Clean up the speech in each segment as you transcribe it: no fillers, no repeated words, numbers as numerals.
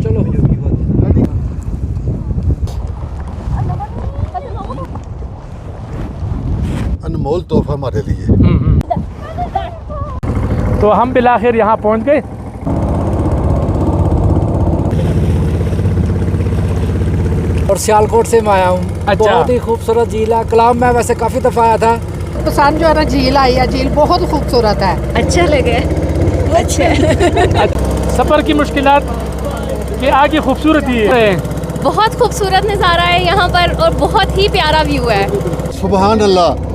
चलो अनमोल तोहफा हमारे लिए। तो हम बिलाखिर यहाँ पहुँच गए। और सियालकोट से मैं आया हूँ। अच्छा। बहुत ही खूबसूरत झील है। कलाम में वैसे काफ़ी दफ़ा आया था। पसंद जो है ना झील आई है, झील बहुत खूबसूरत है। अच्छा लगे। अच्छा सफ़र की मुश्किलात कि आगे खूबसूरती है। बहुत खूबसूरत नज़ारा है यहाँ पर और बहुत ही प्यारा व्यू है। सुबहान अल्लाह।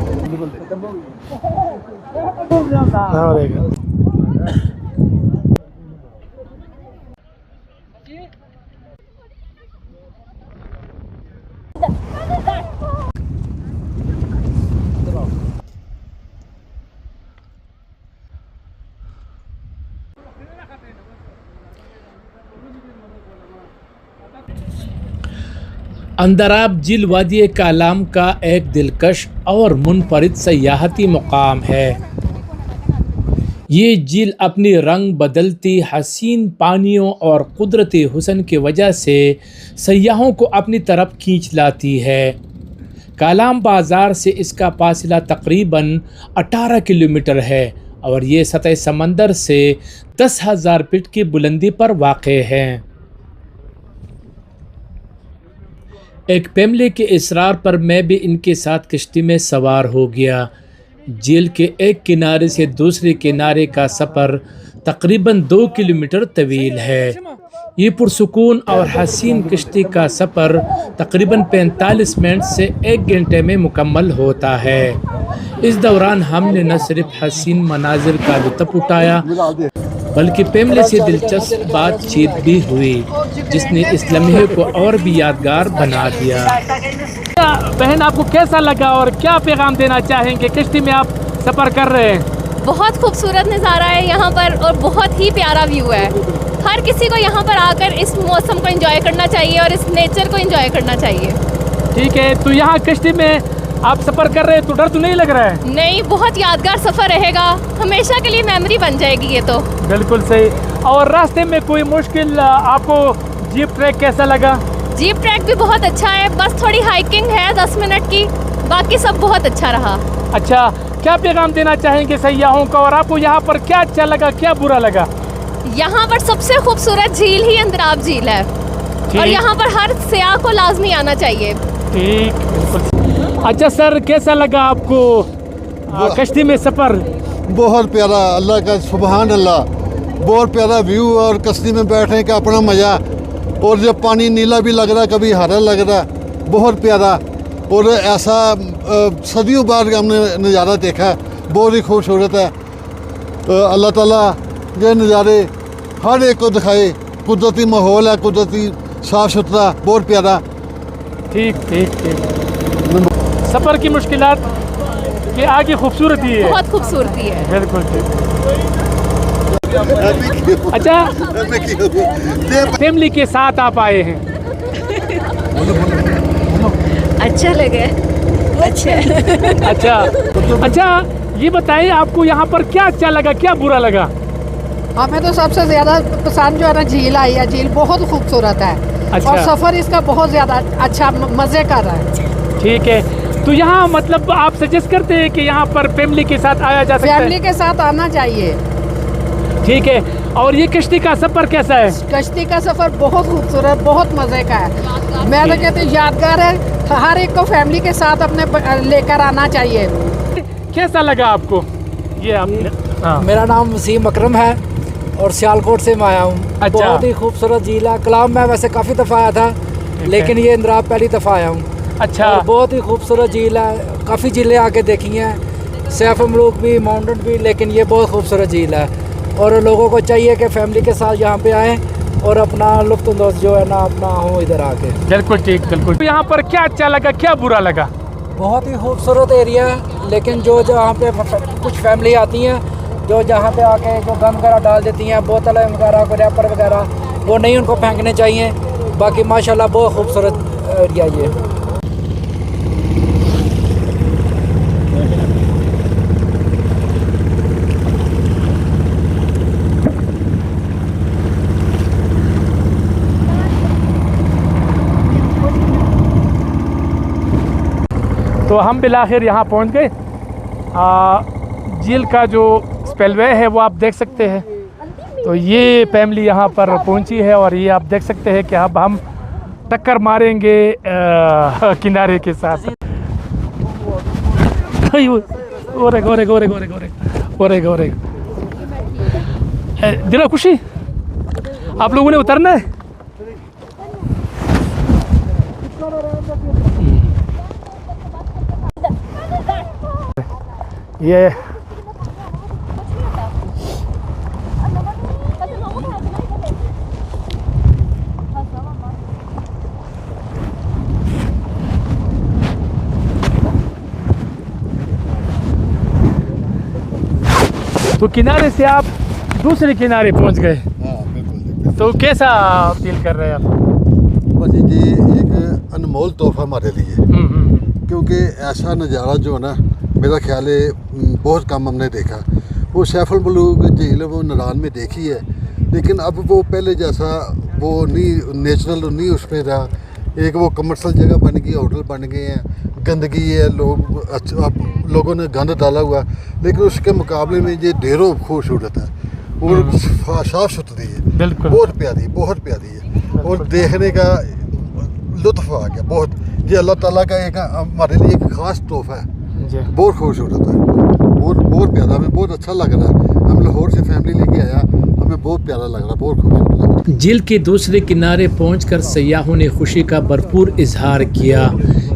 अंदराब झील वादी कालाम का एक दिलकश और मुनफरिद सयाहती मुकाम है। ये झील अपनी रंग बदलती हसीन पानियों और कुदरती हुस्न की वजह से सयाहों को अपनी तरफ खींच लाती है। कालाम बाज़ार से इसका फासला तकरीबन 18 किलोमीटर है और ये सतह समंदर से 10,000 फीट की बुलंदी पर वाक़े है। एक फैमिली के इसरार पर मैं भी इनके साथ किश्ती में सवार हो गया। झील के एक किनारे से दूसरे किनारे का सफ़र तकरीबन 2 किलोमीटर तवील है। ये पुरसुकून और हसीन किश्ती का सफ़र तकरीबन 45 मिनट से 1 घंटे में मुकम्मल होता है। इस दौरान हमने न सिर्फ हसीन मनाजिर का लुत्फ़ उठाया बल्कि फैमिली से दिलचस्प बातचीत भी हुई जिसने इस लम्हे को और भी यादगार बना दिया। बहन आपको कैसा लगा और क्या पैगाम देना चाहेंगे? किश्ती में आप सफ़र कर रहे हैं। बहुत खूबसूरत नज़ारा है यहाँ पर और बहुत ही प्यारा व्यू है। हर किसी को यहाँ पर आकर इस मौसम को एंजॉय करना चाहिए और इस नेचर को एंजॉय करना चाहिए। ठीक है, तो यहाँ किश्ती में आप सफ़र कर रहे हैं तो डर तो नहीं लग रहा है? नहीं, बहुत यादगार सफ़र रहेगा, हमेशा के लिए मेमोरी बन जाएगी ये तो। बिल्कुल सही। और रास्ते में कोई मुश्किल आपको? जीप ट्रैक कैसा लगा? जीप ट्रैक भी बहुत अच्छा है, बस थोड़ी हाइकिंग है 10 मिनट की, बाकी सब बहुत अच्छा रहा। अच्छा, क्या पैगाम देना चाहेंगे सयाहों का और आपको यहाँ पर क्या अच्छा लगा, क्या बुरा लगा? यहाँ पर सबसे खूबसूरत झील ही अंदराब झील है और यहाँ पर हर सयाह को लाजमी आना चाहिए। ठीक, बिल्कुल। अच्छा सर, कैसा लगा आपको कश्ती में सफ़र? बहुत प्यारा, अल्लाह का सुबहान अल्लाह। बहुत प्यारा व्यू और कश्ती में बैठने का अपना मज़ा। और जब पानी नीला भी लग रहा है, कभी हरा लग रहा है, बहुत प्यारा। और ऐसा सदियों बाद हमने नज़ारा देखा है, बहुत ही खूबसूरत है। अल्लाह ताला ये नज़ारे हर एक को दिखाए। कुदरती माहौल है, कुदरती साफ़ सुथरा, बहुत प्यारा। ठीक ठीक ठीक। सफ़र की मुश्किलात कि आगे खूबसूरती है। बहुत खूबसूरती है। बिल्कुल ठीक। अच्छा, फैमिली के साथ आप आए हैं। अच्छा लगे। अच्छा अच्छा, ये बताइए आपको यहाँ पर क्या अच्छा लगा, क्या बुरा लगा? हमें तो सबसे ज़्यादा पसंद जो है ना झील आई है, झील बहुत खूबसूरत है। अच्छा। और सफ़र इसका बहुत ज़्यादा अच्छा, मज़े का रहा है। ठीक है, तो यहाँ मतलब आप सजेस्ट करते हैं कि यहाँ पर फैमिली के साथ आया जा सकता है? फैमिली के साथ आना चाहिए। ठीक है। और ये कश्ती का सफ़र कैसा है? कश्ती का सफ़र बहुत खूबसूरत, बहुत मज़े का है। मैं तो कहती हूँ यादगार है, हर एक को फैमिली के साथ अपने लेकर आना चाहिए। कैसा लगा आपको ये आपने? हाँ। मेरा नाम वसीम अकरम है और सियालकोट से मैं आया हूँ। अच्छा। बहुत ही खूबसूरत झील है। कलाम में वैसे काफ़ी दफ़ा आया था लेकिन ये अंदराब पहली दफ़ा आया हूँ। अच्छा। और बहुत ही खूबसूरत झील है। काफ़ी झीलें आके देखी हैं, सैफ मलूक भी, माउंटेन भी, लेकिन ये बहुत खूबसूरत झील है। और लोगों को चाहिए कि फैमिली के साथ यहाँ पे आएँ और अपना लुत्फ़ जो है ना अपना हो इधर आके। बिल्कुल ठीक, बिल्कुल। तो यहाँ पर क्या अच्छा लगा, क्या बुरा लगा? बहुत ही खूबसूरत एरिया है, लेकिन जो जहाँ पे कुछ फैमिली आती हैं जो जहाँ पे आके जो गम वगैरह डाल देती हैं, बोतलें वगैरह, रैपर वगैरह, वो नहीं उनको फेंकने चाहिए। बाकी माशाल्लाह बहुत खूबसूरत एरिया ये। तो हम बिलाखिर यहाँ पहुँच गए। झील का जो स्पेलवे है वो आप देख सकते हैं। तो ये फैमिली यहाँ पर पहुँची है और ये आप देख सकते हैं कि अब हम टक्कर मारेंगे किनारे के साथ। दिला खुशी, आप लोगों ने उतरना है। ये तो किनारे से आप दूसरे किनारे पहुंच गए। हाँ बिल्कुल। तो कैसा फील कर रहे हैं आप? बस ये एक अनमोल तोहफा हमारे लिए, क्योंकि ऐसा नज़ारा जो है ना, मेरा ख्याल है बहुत कम हमने देखा। वो सैफुल मलूक झील वो नारान में देखी है, लेकिन अब वो पहले जैसा वो नहीं, नेचुरल नहीं उस पर रहा। एक वो कमर्शियल जगह बन गई, होटल बन गए हैं, गंदगी है, अब लोगों ने गंद डाला हुआ। लेकिन उसके मुकाबले में ये ढेरों खूबसूरत है और साफ सुथरी है, बिल्कुल बहुत प्यारी है और देखने का लुत्फ आ गया बहुत। ये अल्लाह ताला का एक हमारे लिए एक ख़ास तोहफा है, बहुत खूबसूरत है, बहुत प्यारा, हमें बहुत अच्छा लग रहा है। हम लाहौर से फैमिली लेके आया, हमें बहुत प्यारा लग रहा है, बहुत खूबसूरत लग रहा है। झील के दूसरे किनारे पहुंचकर सयाहों ने खुशी का भरपूर इजहार किया।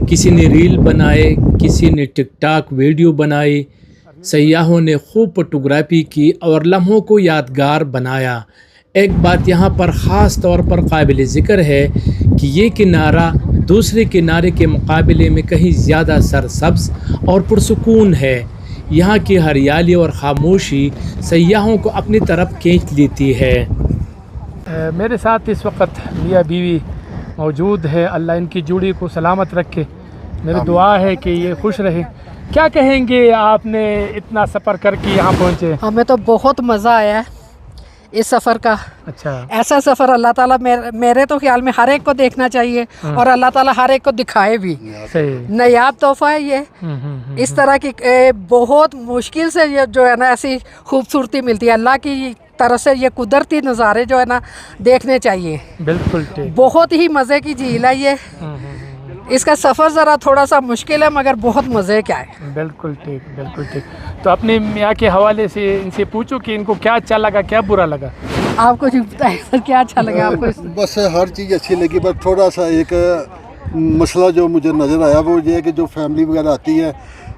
किसी ने रील बनाए, किसी ने टिकटॉक वीडियो बनाई। सयाहों ने खूब फोटोग्राफी की और लम्हों को यादगार बनाया। एक बात यहाँ पर ख़ास तौर पर काबिल ज़िक्र है कि ये किनारा दूसरे किनारे के मुकाबले में कहीं ज़्यादा सरसब्ज़ और पुरसुकून है। यहाँ की हरियाली और ख़ामोशी सयाहों को अपनी तरफ खींच लेती है। मेरे साथ इस वक्त मियाँ बीवी मौजूद है। अल्लाह इनकी जोड़ी को सलामत रखे। मेरी दुआ है कि ये खुश रहे। क्या कहेंगे, आपने इतना सफ़र करके यहाँ पहुँचे? हमें तो बहुत मज़ा आया है इस सफ़र का। अच्छा, ऐसा सफ़र अल्लाह ताला मेरे तो ख्याल में हर एक को देखना चाहिए और अल्लाह ताला हर एक को दिखाए भी। सही। नायाब तोहफा है ये। इस तरह की बहुत मुश्किल से ये जो है ना ऐसी खूबसूरती मिलती है। अल्लाह की तरफ से ये कुदरती नज़ारे जो है ना देखने चाहिए। बिल्कुल ठीक। बहुत ही मज़े की झील है ये। इसका सफ़र ज़रा थोड़ा सा मुश्किल है मगर बहुत मज़े का है। बिल्कुल ठीक, बिल्कुल ठीक। तो अपने मियाँ के हवाले से इनसे पूछो कि इनको क्या अच्छा लगा, क्या बुरा लगा। आपको जो बताइए सर, क्या अच्छा लगा आपको? बस हर चीज़ अच्छी लगी, बस थोड़ा सा एक मसला जो मुझे नज़र आया वो ये है कि जो फैमिली वगैरह आती है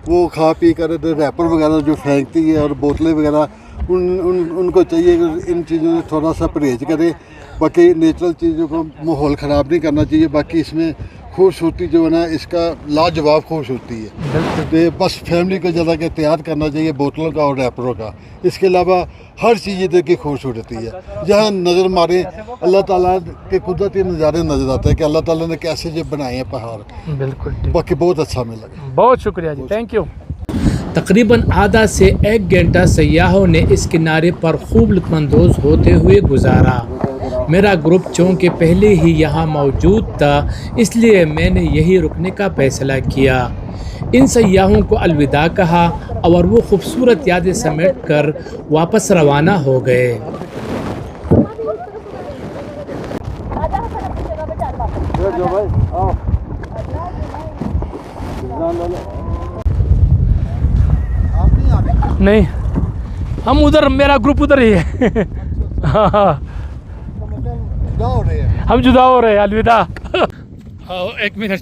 वो खा पी कर रैपर वगैरह जो फेंकती है और बोतलें वगैरह, उनको चाहिए कि इन चीज़ों से थोड़ा सा परहेज करें। बाकी नेचुरल चीज़ों को माहौल ख़राब नहीं करना चाहिए। बाकी इसमें खूबसूरती जो है ना, इसका लाजवाब खूबसूरती है। तो बस फैमिली को ज़्यादा एहतियात करना चाहिए बोतलों का और रैपरों का। इसके अलावा हर चीज़ इधर की खूबसूरती है। जहाँ नज़र मारे अल्लाह ताला के कुदरती नज़ारे नज़र आते हैं कि अल्लाह ताला ने कैसे जो बनाए हैं पहाड़। बिल्कुल। बाकी बहुत अच्छा हमें लगा। बहुत शुक्रिया जी, थैंक यू। तकरीबन आधा से 1 घंटा सयाहों ने इस किनारे पर खूब लुत्फानंदोज़ होते हुए गुजारा। मेरा ग्रुप चूँकि पहले ही यहाँ मौजूद था, इसलिए मैंने यही रुकने का फ़ैसला किया। इन सयाहों को अलविदा कहा और वो खूबसूरत यादें समेट कर वापस रवाना हो गए। नहीं, हम उधर, मेरा ग्रुप उधर ही है। हाँ, हम जुदा हो रहे हैं। अलविदा। हाँ, 1 मिनट।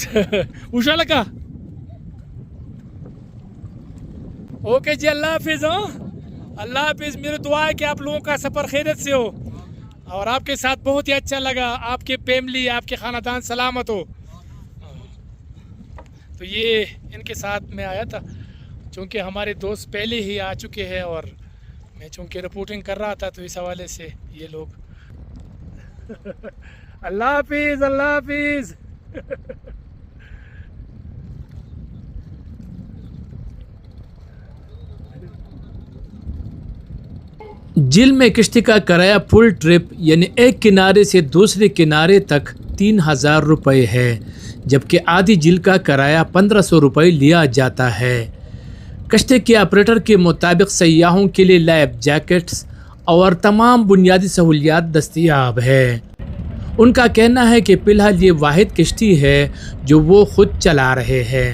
उषा लगा। ओके जी, अल्लाह हाफिज़। अल्लाह हाफिज़। मेरी दुआ है कि आप लोगों का सफ़र खैरियत से हो और आपके साथ बहुत ही अच्छा लगा। आपके फैमिली, आपके ख़ानदान सलामत हो। तो ये इनके साथ मैं आया था चूँकि हमारे दोस्त पहले ही आ चुके हैं और मैं चूँकि रिपोर्टिंग कर रहा था, तो इस हवाले से ये लोग। अल्लाह हाफिज़, अल्लाह हाफिज़। झील में किश्ती का किराया फुल ट्रिप यानी एक किनारे से दूसरे किनारे तक 3000 रुपये है, जबकि आधी झील का किराया 1500 रुपये लिया जाता है। कश्ती के ऑपरेटर के मुताबिक सयाहों के लिए लाइफ जैकेट्स और तमाम बुनियादी सहूलियात दस्तयाब है। उनका कहना है कि फ़िलहाल ये वाहिद किश्ती है जो वो खुद चला रहे हैं।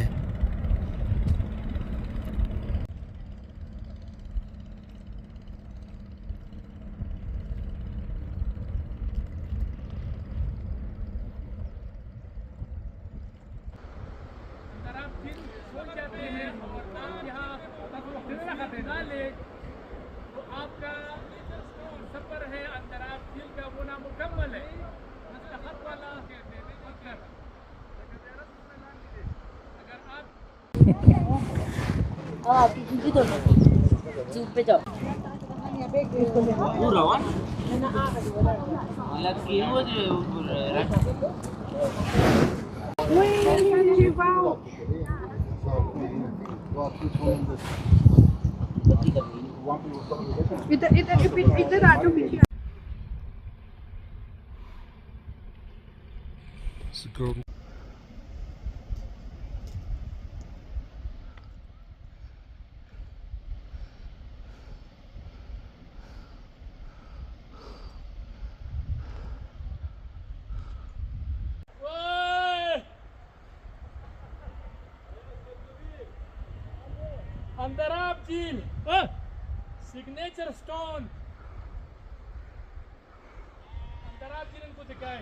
इधर आ जाओ पीछे। अंदराब झील सिग्नेचर स्टोन अंदराब झील इनको दिखाए।